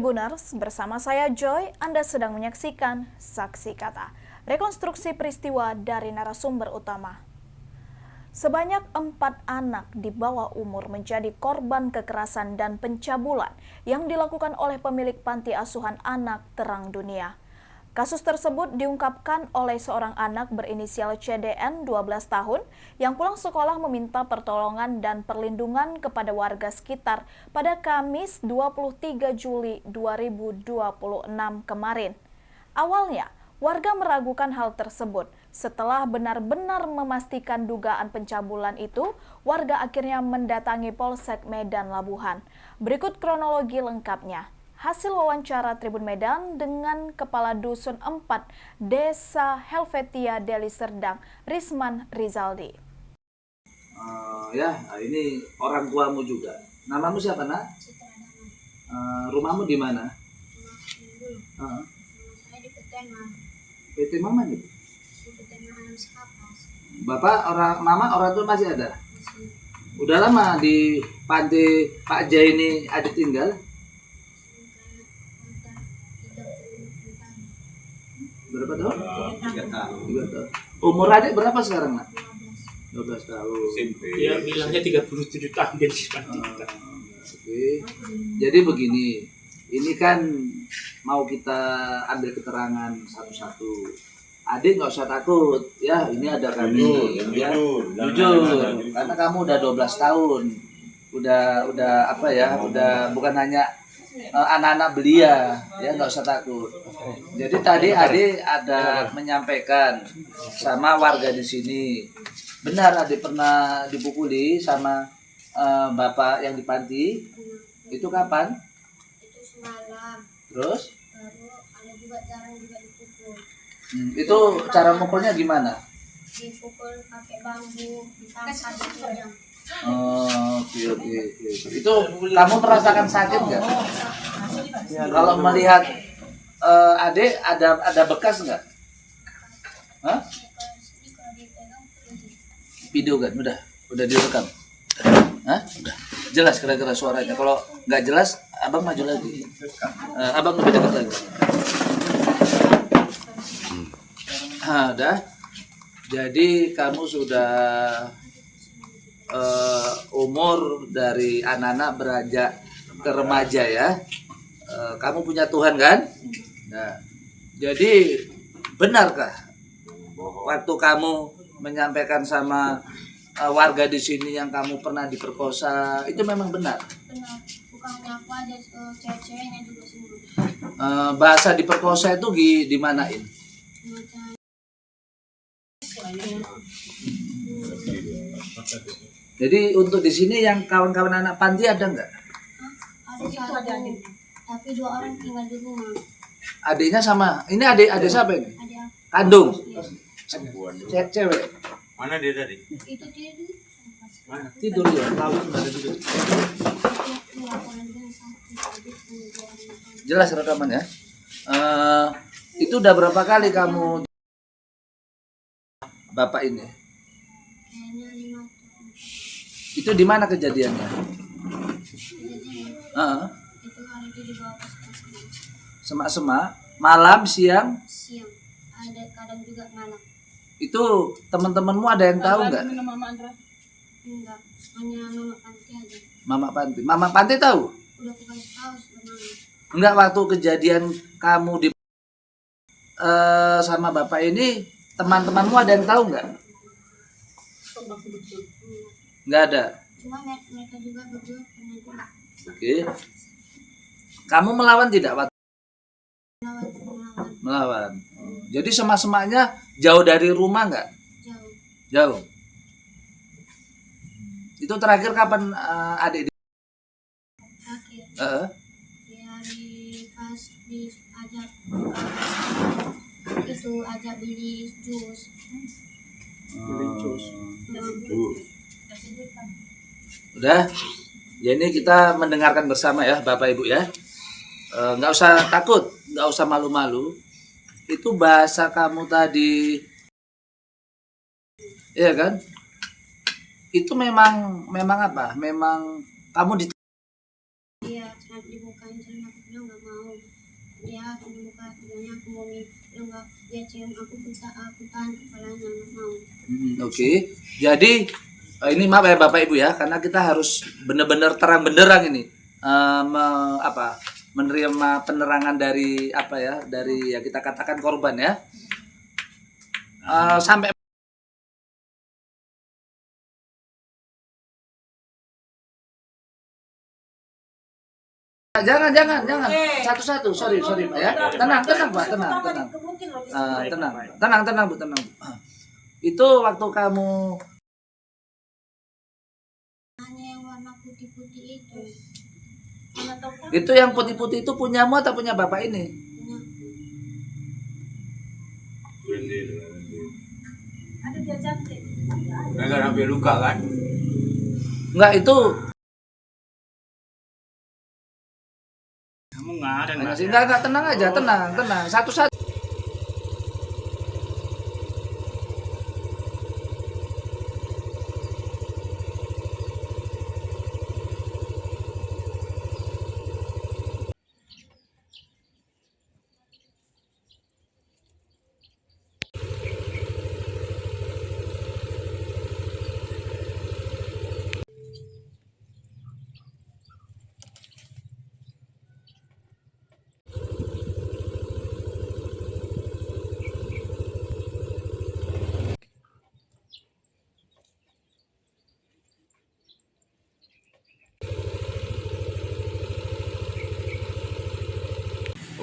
Tribuners, bersama saya Joy, Anda sedang menyaksikan Saksi Kata, rekonstruksi peristiwa dari narasumber utama. Sebanyak 4 anak di bawah umur menjadi korban kekerasan dan pencabulan yang dilakukan oleh pemilik panti asuhan anak Terang Dunia. Kasus tersebut diungkapkan oleh seorang anak berinisial CDN 12 tahun yang pulang sekolah meminta pertolongan dan perlindungan kepada warga sekitar pada Kamis 23 Juli 2026 kemarin. Awalnya, warga meragukan hal tersebut. Setelah benar-benar memastikan dugaan pencabulan itu, warga akhirnya mendatangi Polsek Medan Labuhan. Berikut kronologi lengkapnya. Hasil wawancara Tribun Medan dengan Kepala Dusun 4 Desa Helvetia Deli Serdang, Risman Rizaldi. Ini orang tuamu juga. Namamu siapa, Nak? Rumahmu di mana? Saya di Petema. PT Mama nih. Di Petema Anams Kapas. Mama orang tua masih ada? Masih Udah lama di panti Pak Jai ini ada tinggal? Berapa tahun? 3 tahun. 3 tahun. Umur adik berapa sekarang, Nak? 15. 12 tahun. Dia bilangnya 37 tahun dia di panti. Oke. Jadi begini, ini kan mau kita ambil keterangan satu-satu. Adik nggak usah takut, ya. Ini ada kami, ya. Jujur, karena kamu udah 12 tahun, udah apa ya, udah bukan hanya anak-anak belia, ya, nggak usah takut. Jadi tadi adik ada menyampaikan sama warga di sini, benar adik pernah dipukuli sama bapak yang di panti. Itu kapan? Itu semalam. Terus? Baru ada juga jarang juga dipukul. Itu cara mukulnya gimana? Dipukul pakai bambu, ditangkap di ujung. Oke. Itu kamu merasakan sakit nggak? Kalau melihat adik ada bekas nggak? Hah? Kalau dipegang pergi. Video kan? Udah direkam. Hah? Udah. Jelas kira-kira suaranya. Kalau nggak jelas, abang maju lagi. Abang lebih dekat lagi. Udah. Jadi kamu sudah umur dari anak-anak beranjak ke remaja ya. Kamu punya Tuhan kan? Nah, jadi benarkah waktu kamu menyampaikan sama warga di sini yang kamu pernah diperkosa itu memang benar? Benar. Bukan hanya aku aja, cewek-ceweknya juga semua. Bahasa diperkosa itu dimanain? Macam Jadi untuk di sini yang kawan-kawan anak panti ada nggak? ada satu, tapi 2 orang tinggal di rumah. Adiknya sama. Ini adik siapa ini? Ada Kandung. iya. Cewek. Mana dia tadi? Itu tidur. Mana? Tidur ya. Tahu ada tidur. Jelas rekaman ya. Itu udah berapa kali kamu bapak ini? Kayaknya 5 tahun. Itu di mana kejadiannya? Kejadian itu hari itu dibawa ke sekolah Semak-semak, malam, siang. siang. Ada kadang juga malam. Itu teman-temanmu ada yang tahu nggak? Enggak, hanya mama panti aja. Mama Panti tahu? Udah aku kasih tahu sebenarnya. Enggak, waktu kejadian kamu di sama bapak ini, teman-temanmu ada yang tahu nggak? Nggak ada. Cuma mereka juga berdua pernah juga Oke. Kamu melawan tidak waktu melawan melawan? Jadi semak-semaknya jauh dari rumah nggak? jauh. Jauh. Itu terakhir kapan adik? Akhir Heeh. di hari pas diajak itu ajak beli jus. Udah. Ya ini kita mendengarkan bersama ya Bapak Ibu ya. Nggak usah takut, nggak usah malu-malu. Itu bahasa kamu tadi, iya kan? Itu memang apa? Memang kamu Iya, dibukain celana aku bilang nggak mau. dia menemukan bilangnya aku mau kalau nggak dia cium aku tahan kepalanya nggak mau. Oke. Jadi ini maaf ya Bapak Ibu ya, karena kita harus benar-benar terang benderang ini menerima penerangan dari apa ya, dari ya kita katakan korban ya. Sampai jangan satu-satu, sorry Pak ya, tenang Pak, tenang Bu. Itu waktu kamu Hanya yang warna putih-putih itu. itu yang putih-putih itu punyamu atau punya bapak ini? Enggak sampai luka kan? Enggak, itu Kamu nggak ada nggak? enggak, tenang aja, tenang. Satu-satu.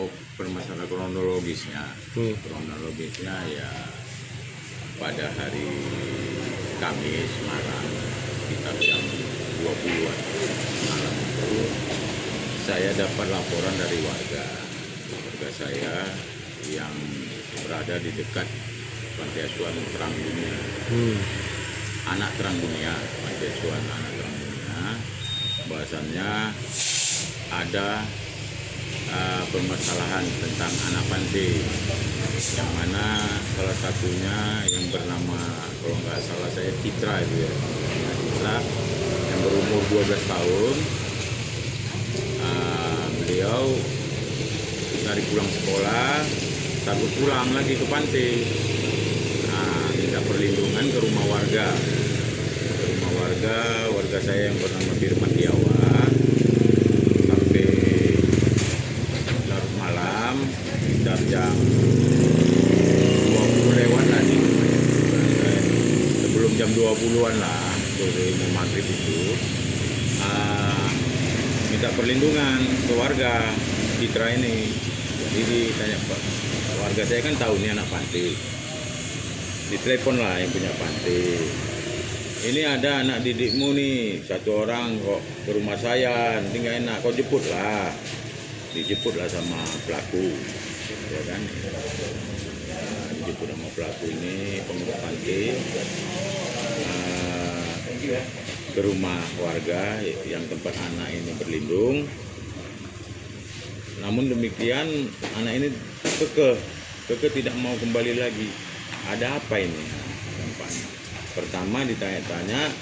Oh, permasalahan kronologisnya. Kronologisnya ya pada hari Kamis malam sekitar jam 20-an malam itu saya dapat laporan dari warga saya yang berada di dekat Panti Asuhan Terang Dunia. Anak Terang Dunia, Panti Asuhan Anak Terang Dunia, bahwasannya ada permasalahan tentang anak panti, yang mana salah satunya yang bernama, kalau nggak salah saya, Citra itu ya, Citra yang berumur 12 tahun. Beliau dari pulang sekolah takut pulang lagi ke panti, minta perlindungan ke rumah warga. Warga saya yang bernama Firman Tiawan. Sampai larut malam, sekitar jam 20 lewat lah nih, sebelum jam 20-an lah, sore mau maghrib itu, minta perlindungan ke warga Citra ini. Jadi ditanya, Pak, warga saya kan tahu ini anak panti, ditelepon lah yang punya panti, ini ada anak didikmu nih, satu orang kok ke rumah saya, nanti nggak enak, kau jemput lah. Dijemput lah sama pelaku, ya kan? Dijemput sama pelaku ini, pengurus panti, ke rumah warga yang tempat anak ini berlindung. Namun demikian anak ini kekeh tidak mau kembali lagi. Ada apa ini? Pertama ditanya-tanya,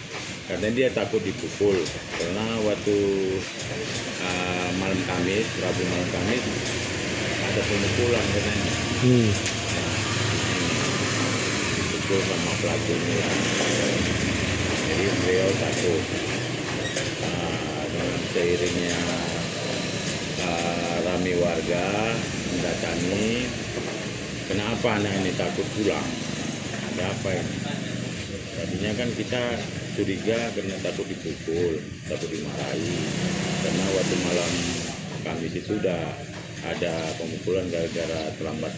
katanya dia takut dipukul karena waktu malam Kamis, Rabu malam Kamis ada pemukulan katanya. Dipukul sama pelaku ini. Jadi beliau takut. Dengan seiringnya rame warga mendatangi, kenapa anak ini takut pulang? Ada apa ini? Tadinya kan kita curiga karena takut dipukul, takut dimarahi. Karena waktu malam Kamis itu udah ada pemukulan gara-gara terlambat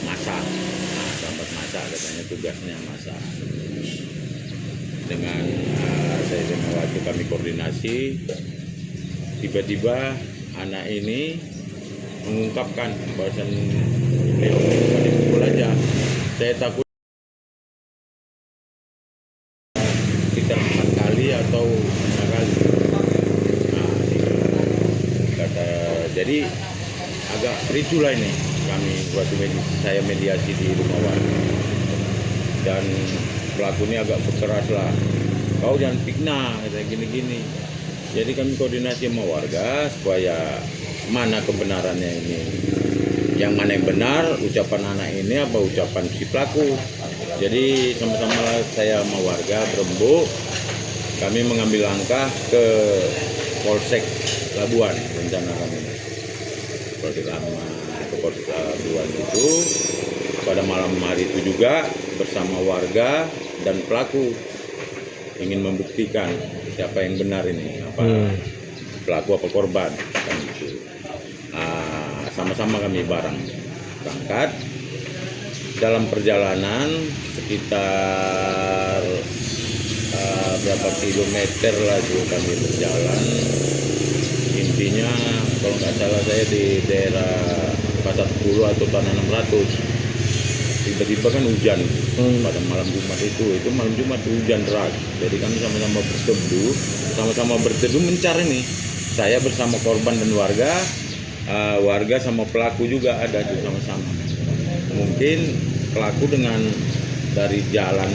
masak. Terlambat masak katanya, tugasnya masak. Dengan saya dengan waktu kami koordinasi, tiba-tiba anak ini mengungkapkan bahwasan beliau bukan dipukul aja. Saya takut sekitar 4 kali atau 5 kali. Kata, jadi agak ricu lah ini kami waktu saya mediasi di rumah warga. Dan pelaku ini agak berkeras lah, kau jangan fitnah, kayak gini-gini. Jadi kami koordinasi sama warga supaya mana kebenarannya ini. yang mana yang benar, ucapan anak ini apa ucapan si pelaku. Jadi sama-sama saya sama warga berembuk, kami mengambil langkah ke Polsek Labuan, rencana kami Polsek Lama ke Polsek Labuan itu pada malam hari itu juga bersama warga dan pelaku ingin membuktikan siapa yang benar ini, apa pelaku apa korban kan gitu. Sama-sama kami bareng berangkat. Dalam perjalanan sekitar berapa kilometer lah juga kami berjalan. Intinya kalau nggak salah saya di daerah Pasar 10 atau Tanah 600. Tiba-tiba kan hujan pada malam Jumat itu malam Jumat hujan deras. Jadi kami sama-sama berteduh mencari nih. Saya bersama korban dan warga sama pelaku juga ada tuh sama-sama. Mungkin pelaku dengan dari jalan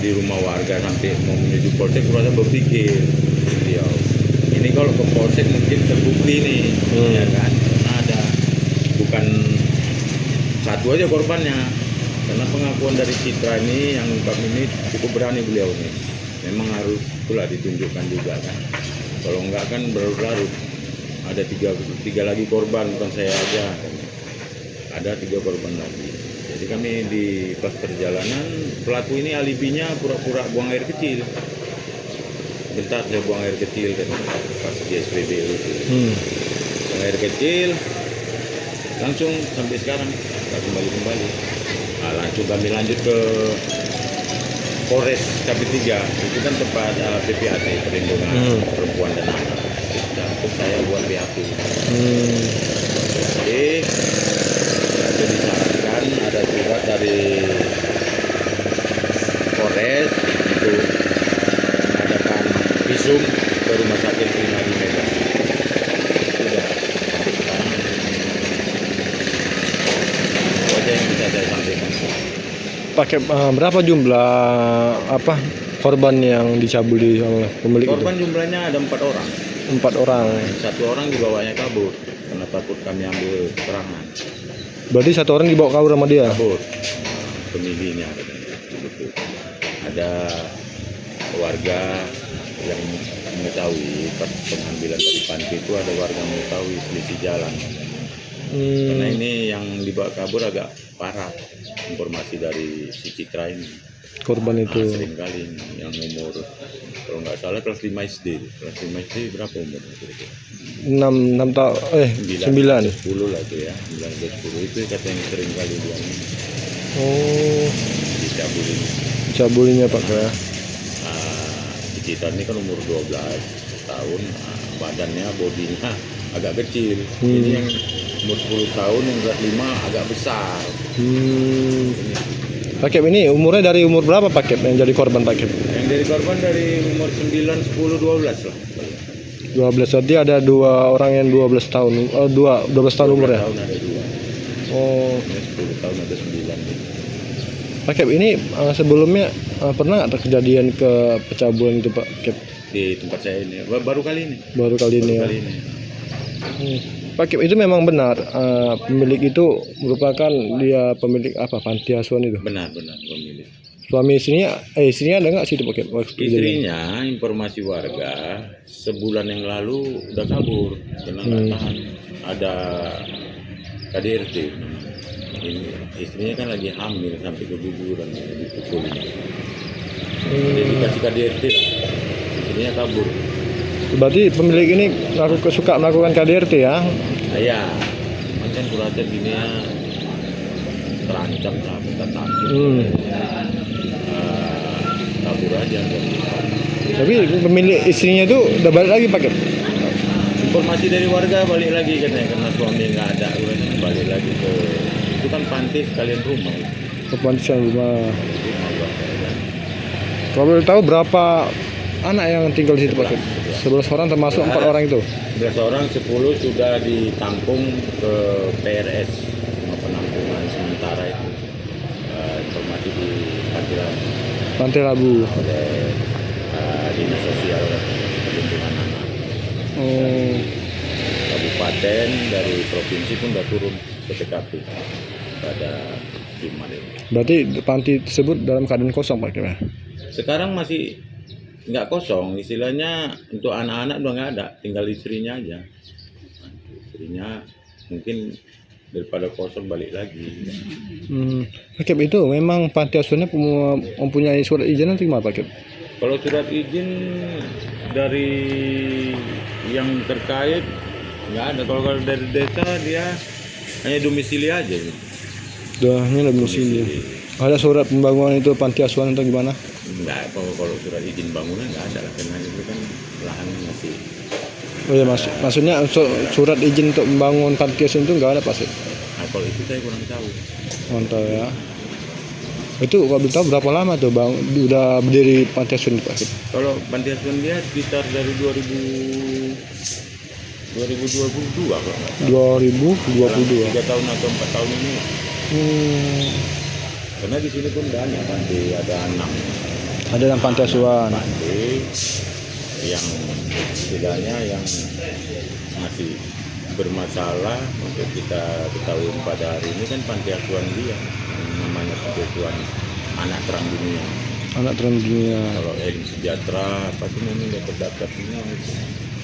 di rumah warga sampai mau menuju polsek kurasa berpikir beliau ini kalau ke polsek mungkin terbukti nih ya kan, karena ada bukan satu aja korbannya, karena pengakuan dari Citra ini yang ungkap ini cukup berani beliau nih, memang harus itulah ditunjukkan juga kan, kalau enggak kan berlarut. Ada tiga lagi korban, bukan saya aja, ada 3 korban lagi. Jadi kami di pas perjalanan pelaku ini alibinya pura-pura buang air kecil. Bentar saya buang air kecil kan pas di SPB itu. Buang air kecil langsung sampai sekarang nggak kembali. Langsung kami lanjut ke Polres KP3, itu kan tempat PPAT, perlindungan perempuan dan anak. Untuk saya buat BAP. Jadi itu disarankan ada surat dari Polres untuk mengadakan visum ke rumah sakit Primadi Medan. Sudah sampai sekarang itu aja yang bisa saya sampaikan. Pakai berapa jumlah korban yang dicabuli oleh pemilik Korban itu? jumlahnya ada 4 orang. 4 orang. 1 orang dibawanya kabur karena takut kami ambil keterangan. Berarti 1 orang dibawa kabur sama dia? Kabur. Pemilihnya begitu. Ada warga yang mengetahui pas pengambilan dari panti itu, ada warga mengetahui selisih jalan. Karena ini yang dibawa kabur agak parah, informasi dari si Citra ini. Korban itu. Sering kali yang umur kalau nggak salah kelas 5 SD. Kelas 5 SD berapa umurnya kira-kira? 6 tahun 9. 10 lah itu ya. 9 ke 10 itu kata yang sering kali dia Oh, dicabulin. cabulinya Pak ya. Si Citra ini kan umur 12 tahun, badannya, bodinya agak kecil. Ini yang umur 10 tahun, yang kelas 5 agak besar. Pak Kep ini umurnya dari umur berapa Pak Kep yang jadi korban Pak Kep? Yang dari korban dari umur 9, 10, 12 lah. 12, berarti ada 2 orang yang 12 tahun. 12 tahun umurnya. Tahun ada 2. Oh, Ini 10 tahun ada 9 gitu. Pak Kep ini sebelumnya pernah nggak terkejadian ke pencabulan itu Pak Kep? Di tempat saya ini baru kali ini. Baru kali ini ya. Kali ini. Pak Kep, itu memang benar pemilik itu merupakan dia pemilik panti asuhan itu? Benar pemilik. Suami istrinya ada nggak sih itu Pak Kep? Istrinya, informasi warga sebulan yang lalu udah kabur karena nggak tahan. Ada KDRT. Ini istrinya kan lagi hamil sampai keguguran, dipukulin. Jadi dikasih KDRT, istrinya kabur. Berarti pemilik ini suka melakukan KDRT ya? Iya, kan kurasa gini ya, terancam sampai takut. Kabur aja. Tapi pemilik istrinya itu udah balik lagi Pak Kep? Informasi dari warga balik lagi katanya, karena suami nggak ada, balik lagi ke itu kan panti sekalian rumah. Ke panti rumah. Kalau boleh tahu berapa anak yang tinggal di situ Pak Kep? 11 orang termasuk 4 orang itu? 11 orang, 10 sudah ditampung ke PRS, rumah penampungan sementara itu. Informasi di Pantai Labu. oleh dinas sosial perlindungan anak Oh, Kabupaten kabupaten, dari provinsi pun udah turun ke TKP pada Jumat ini. Berarti panti tersebut dalam keadaan kosong Pak Kira? Sekarang masih nggak kosong, istilahnya untuk anak-anak udah nggak ada, tinggal istrinya aja. Istrinya mungkin daripada kosong balik lagi. Pak Kip, itu memang panti asuhannya mempunyai surat izin atau gimana Pak Kip? Kalau surat izin dari yang terkait nggak ada. Kalau dari desa dia hanya domisili aja. Dahnya lebih sini. Ada surat pembangunan itu panti asuhan atau gimana? Enggak, kalau surat izin bangunan nggak ada lah, karena itu kan lahannya masih. Oh ya maksudnya surat izin untuk membangun panti asuhan itu nggak ada Pak Kip? Nah, kalau itu saya kurang tahu. Mantap ya. Itu kalau boleh tahu berapa lama tuh bang udah berdiri panti asuhan Pak Kip? Kalau panti asuhan dia sekitar dari 2022 kalau nggak salah. 2022. 3 tahun atau 4 tahun ini. Karena di sini pun banyak panti, ada 6 Ada yang panti asuhan. panti yang istilahnya yang masih bermasalah untuk kita ketahui pada hari ini kan panti asuhan dia, yang namanya panti asuhan anak terang dunia. Anak terang dunia. Kalau Elim Sejahtera apa tuh namanya nggak terdaftar semua itu.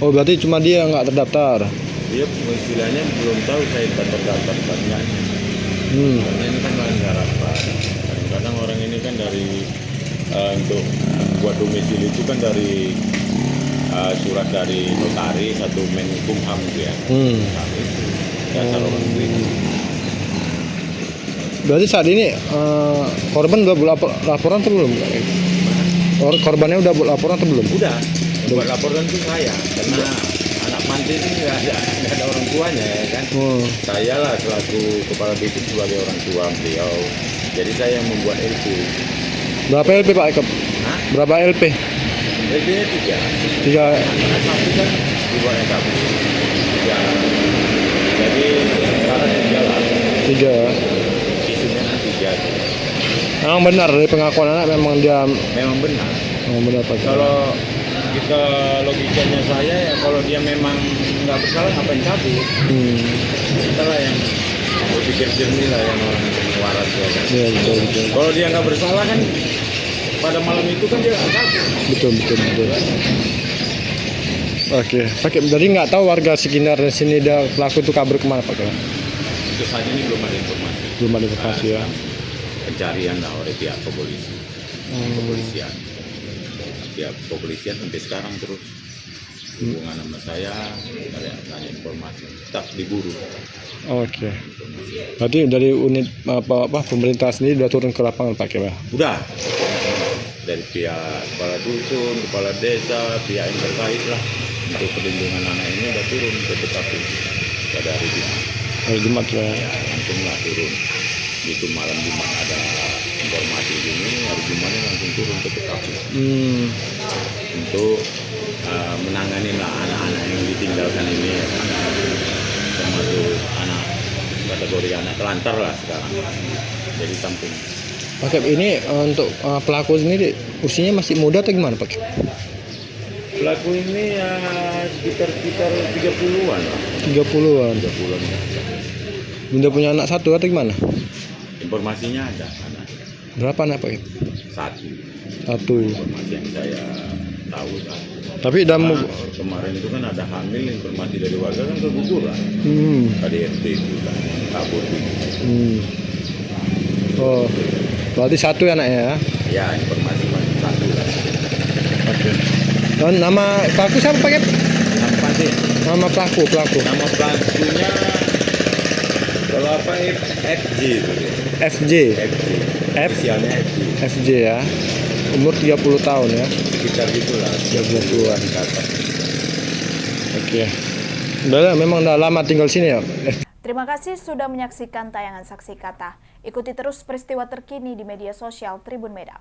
Oh berarti cuma dia nggak terdaftar. Dia istilahnya belum tahu saya terdaftar apa enggaknya. Karena ini kan lahan garapan. Kadang-kadang orang ini kan dari untuk buat domisili itu kan dari surat dari notaris atau Menkumham dia. Dasar orang itu. Berarti saat ini korban udah buat laporan atau belum? Korbannya udah buat laporan atau belum? Udah, buat laporan itu saya, karena anak panti ini nggak ada orang tuanya ya kan. Saya lah selaku kepala dusun sebagai orang tua beliau, jadi saya yang membuat LP. Berapa LP Pak Eko? Hah? Berapa LP? LP-nya 3. 3. Anak satu kan dibuat LP 3. Jadi sekarang 3 lah. 3. Isunya kan 3. Memang benar dari pengakuan anak memang dia Memang benar. memang benar Pak. Kalau kita logikanya saya ya kalau dia memang nggak bersalah ngapain cabut. Kita lah yang berpikir jernih lah, yang orang waras ya kan. Iya betul. Kalau dia nggak bersalah kan pada malam itu kan dia nggak cabut. Betul. Oke, Pak jadi nggak tahu warga sekitar sini dia pelaku itu kabur kemana Pak? Untuk saat ini belum ada informasi. Belum ada informasi ya. Pencarian lah oleh pihak kepolisian. Pihak kepolisian sampai sekarang terus hubungan sama saya, tanya informasi, tetap diburu. Oke. Berarti dari unit apa pemerintah sendiri sudah turun ke lapangan Pak ya? Udah. Dari pihak kepala dusun, kepala desa, pihak yang terkait lah untuk perlindungan anak ini udah turun ke TKP pada hari Jumat. Hari Jumat ya. Langsung lah turun. Itu malam Jumat ada informasi gini, hari Jumatnya langsung turun ke TKP. Untuk menangani lah anak-anak yang ditinggalkan ini ya, termasuk anak kategori anak telantar lah sekarang. Jadi tampung. Pak Kep, ini untuk pelaku sendiri usianya masih muda atau gimana Pak Kep? Pelaku ini ya sekitar 30-an lah. 30-an. 30-an ya. Bunda punya anak satu atau gimana? Informasinya ada anak. Berapa anak Pak Kep? Satu. Informasi yang saya tahu kan. Tapi dalam Kemarin itu kan ada hamil, informasi dari warga kan keguguran. Tadi RT itu kan kabur gitu. Oh, berarti satu anaknya ya? Ya informasi masih satu lah. Oke. Dan nama pelaku siapa Pak Kep? Apa sih? Nama pelaku. Nama pelakunya kalau apa FJ itu dia. FJ. Inisialnya FJ. FJ ya. Umur 30 tahun ya. Sekitar gitulah. 30-an. Kata. Oke. Udah memang udah lama tinggal sini ya. Terima kasih sudah menyaksikan tayangan Saksi Kata. Ikuti terus peristiwa terkini di media sosial Tribun Medan.